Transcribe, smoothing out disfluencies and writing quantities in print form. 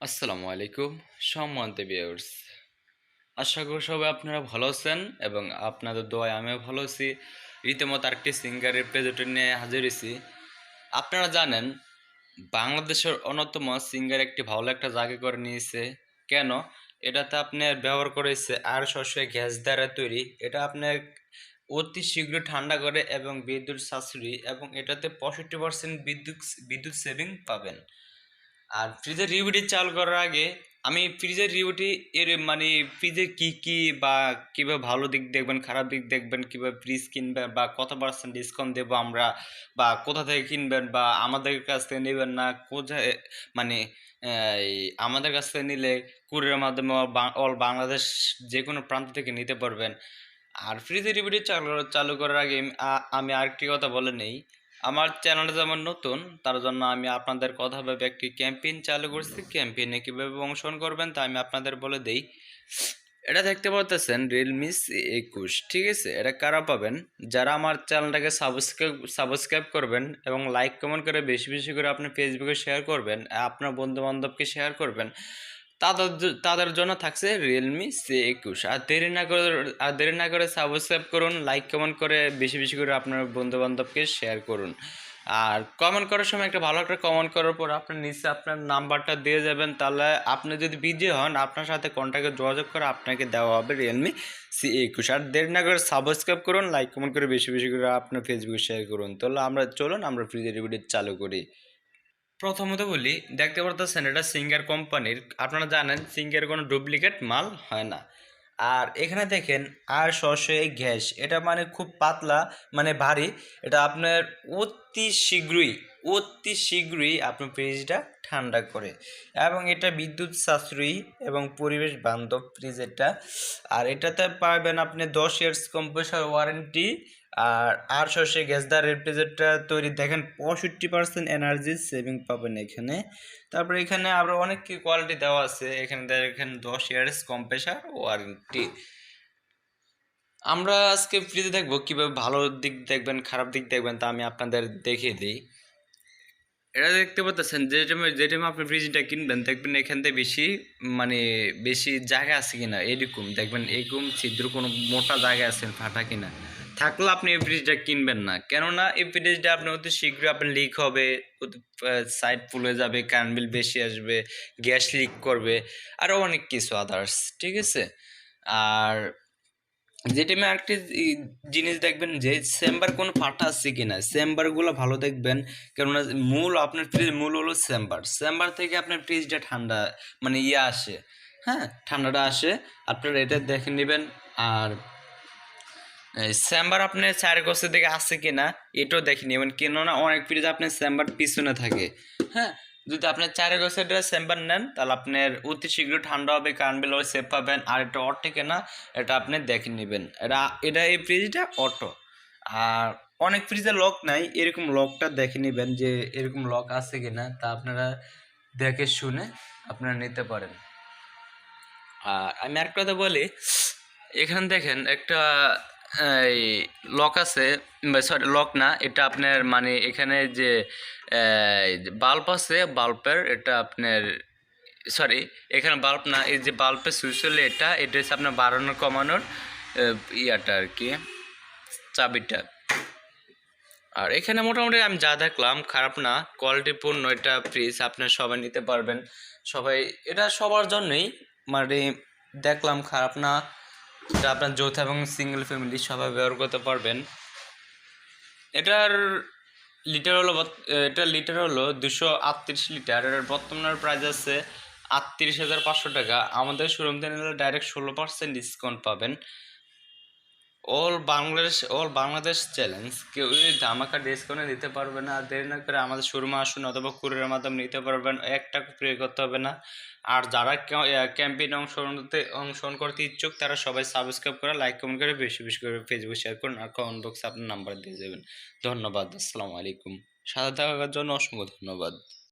আসসালামু আলাইকুম সম্মানিত ভিউয়ার্স। আশা করি সবাই আপনারা ভালো আছেন এবং আপনাদের দোয়ায় আমিও ভালো আছি। রীতিমতো আরেকটি সিঙ্গার রিপ্রেজেন্টেটিভ নিয়ে হাজির হয়েছি। আপনারা জানেন বাংলাদেশের অন্যতম সিঙ্গার একটি ভালো একটা জায়গা করে নিয়েছে। কেন? এটাতে আপনার ব্যবহার করেছে আর সরাসরি গ্যাস দ্বারা তৈরি। এটা আপনার অতি শীঘ্র ঠান্ডা করে এবং বিদ্যুৎ সাশ্রয়ী এবং এটাতে 65% বিদ্যুৎ সেভিং পাবেন। আর ফ্রিজের রিভিউটি চালু করার আগে আমি ফ্রিজের রিভিউটি এর মানে ফ্রিজের কি বা কিভাবে ভালো দিক দেখবেন, খারাপ দিক দেখবেন, কিভাবে ফ্রিজ কিনবেন বা কত পার্সেন্ট ডিসকাউন্ট দেবো আমরা, বা কোথা থেকে কিনবেন বা আমাদের কাছ থেকে নেবেন না কোথায়, মানে এই আমাদের কাছ থেকে নিলে কুরিয়ার মাধ্যমে অল বাংলাদেশ যে কোনো প্রান্ত থেকে নিতে পারবেন। আর ফ্রিজের রিভিউটি চালু করার আগে আমি আরেকটি কথা বলে নেই। আমার চ্যানেলটা যেমন নতুন, তার জন্য আমি আপনাদের কথা ভেবে একটি ক্যাম্পেইন চালু করছি। ক্যাম্পেইনে কীভাবে অংশগ্রহণ করবেন তা আমি আপনাদের বলে দেই। এটা দেখতে পাচ্ছেন রিয়েলমি C21, ঠিক আছে? এটা কারা পাবেন? যারা আমার চ্যানেলটাকে সাবস্ক্রাইব করবেন এবং লাইক কমেন্ট করে বেশি বেশি করে আপনি ফেসবুকে শেয়ার করবেন, আপনার বন্ধু বান্ধবকে শেয়ার করবেন, তাদের জন্য থাকছে রিয়েলমি C21। আর দেরি না করে সাবস্ক্রাইব করুন, লাইক কমেন্ট করে বেশি বেশি করে আপনার বন্ধু বান্ধবকে শেয়ার করুন। আর কমেন্ট করার সময় একটা ভালো একটা কমেন্ট করার পর আপনার নিচে আপনার নাম্বারটা দিয়ে যাবেন, তাহলে আপনি যদি বিজি হন আপনার সাথে কন্ট্যাক্টে যোগাযোগ করে আপনাকে দেওয়া হবে রিয়েলমি C21। আর দেরি না করে সাবস্ক্রাইব করুন, লাইক কমেন্ট করে বেশি বেশি করে আপনার ফেসবুকে শেয়ার করুন। তাহলে চলুন আমরা ফ্রিজের রিভিউ চালু করি। প্রথমত বলি, দেখতে পারতেছেন এটা সিঙ্গার কোম্পানির। আপনারা জানেন সিঙ্গার কোনো ডুপ্লিকেট মাল হয় না। আর এখানে দেখেন আর সরাসরি গ্যাস, এটা মানে খুব পাতলা, মানে ভারী। এটা আপনার অতি শীঘ্রই আপনার ফ্রিজটা ঠান্ডা করে এবং এটা বিদ্যুৎ সাশ্রয়ী এবং পরিবেশ বান্ধব ফ্রিজ এটা। আর এটাতে পাবেন আপনি 10 ইয়ার্স কম্প্রেসার ওয়ারেন্টি। আর সরাসরি গ্যাস দ্বারা রেফ্রিজারেটর তৈরি, দেখেন 65% এনার্জি সেভিং পাবেন এখানে। তারপরে এখানে আরও অনেক কি কোয়ালিটি দেওয়া আছে। এখানে দেখেন 10 ইয়ার্স কম্প্রেসার ওয়ারেন্টি। আমরা আজকে ফ্রিজে দেখবো কিভাবে ভালো দিক দেখবেন, খারাপ দিক দেখবেন, তা আমি আপনাদের দেখিয়ে দিই। এটা দেখতে পাচ্ছেন যে টাইমে আপনি ফ্রিজটা কিনবেন, দেখবেন এখান থেকে বেশি জায়গা আছে কিনা, এরকম দেখবেন এরকম ছিদ্র কোনো মোটা জায়গা আছে ফাটা কিনা। থাকলে আপনি এই ফ্রিজটা কিনবেন না, কেননা এই ফ্রিজটা আপনি অতি শীঘ্রই আপনার লিক হবে, সাইড ফুলে যাবে, কারেন্ট বিল বেশি আসবে, গ্যাস লিক করবে, আরও অনেক কিছু আদার্স, ঠিক আছে? আর যে টাইমে আরেকটি জিনিস দেখবেন যে চেম্বার কোনো ফাটা আছে কিনা, চেম্বারগুলো ভালো দেখবেন, কেননা আপনার ফ্রিজ মূল হলো চেম্বার থেকে আপনার ফ্রিজটা ঠান্ডা আসে, হ্যাঁ, ঠান্ডাটা আসে। আপনারা এটা দেখে নেবেন। আর চেম্বার আপনার চারপাশের দিকে আছে কিনা এটাও দেখে নেবেন, কেননা অনেক ফ্রিজ আপনার চেম্বার পিছনে থাকে, হ্যাঁ। যদি আপনার চারপাশের চেম্বার নেন তাহলে আপনার অতি শীঘ্র ঠান্ডা হবে, কারেন্ট বিল সেভ পাবেন। আর এটা অটো কিনা এটা আপনি দেখে নেবেন। এটা এই ফ্রিজটা অটো। আর অনেক ফ্রিজে লক নাই, এরকম লকটা দেখে নেবেন যে এরকম লক আছে কিনা, তা আপনারা দেখে শুনে আপনারা নিতে পারেন। আর আমি আরেকটা কথা বলি, এখানে দেখেন একটা এই লক আছে, সরি লক না, এটা আপনার এখানে যে বাল্ব আছে, বাল্বের এটা আপনার, সরি এখানে বাল্ব না, এই যে বাল্বের সুইচ হলে এটা হচ্ছে আপনার বাড়ানোর কমানোর ইয়াটা আর কি, চাবিটা। আর এখানে মোটামুটি আমি যা দেখলাম খারাপ না, কোয়ালিটিপূর্ণ এটা ফ্রিজ, আপনার সবাই নিতে পারবেন, সবাই, এটা সবার জন্যই, মানে দেখলাম খারাপ না। এটা আপনার যৌথ এবং সিঙ্গেল ফ্যামিলি সবাই ব্যবহার করতে পারবেন। এটার লিটার হলো 238 লিটার। এটার বর্তমানের প্রাইস আছে 38,500 টাকা। আমাদের শোরুম থেকে নিলে ডাইরেক্ট 16% ডিসকাউন্ট পাবেন। অল বাংলাদেশ চ্যালেঞ্জ, কেউ ধামাকা ডিসকাউন্টে নিতে পারবে না। দেরি না করে আমাদের শোরুমে আসুন অথবা কুরিয়ারের মাধ্যমে নিতে পারবেন, 1 টাকা পে করতে হবে না। আর যারা ক্যাম্পেইনে অংশগ্রহণ করতে ইচ্ছুক তারা সবাই সাবস্ক্রাইব করে, লাইক কমেন্ট করে, বেশি বেশি করে ফেসবুক শেয়ার করুন, আর কমেন্ট বক্সে আপনার নাম্বার দিয়ে যাবেন। ধন্যবাদ। আসসালামু আলাইকুম। সাথে থাকার জন্য অসংখ্য ধন্যবাদ।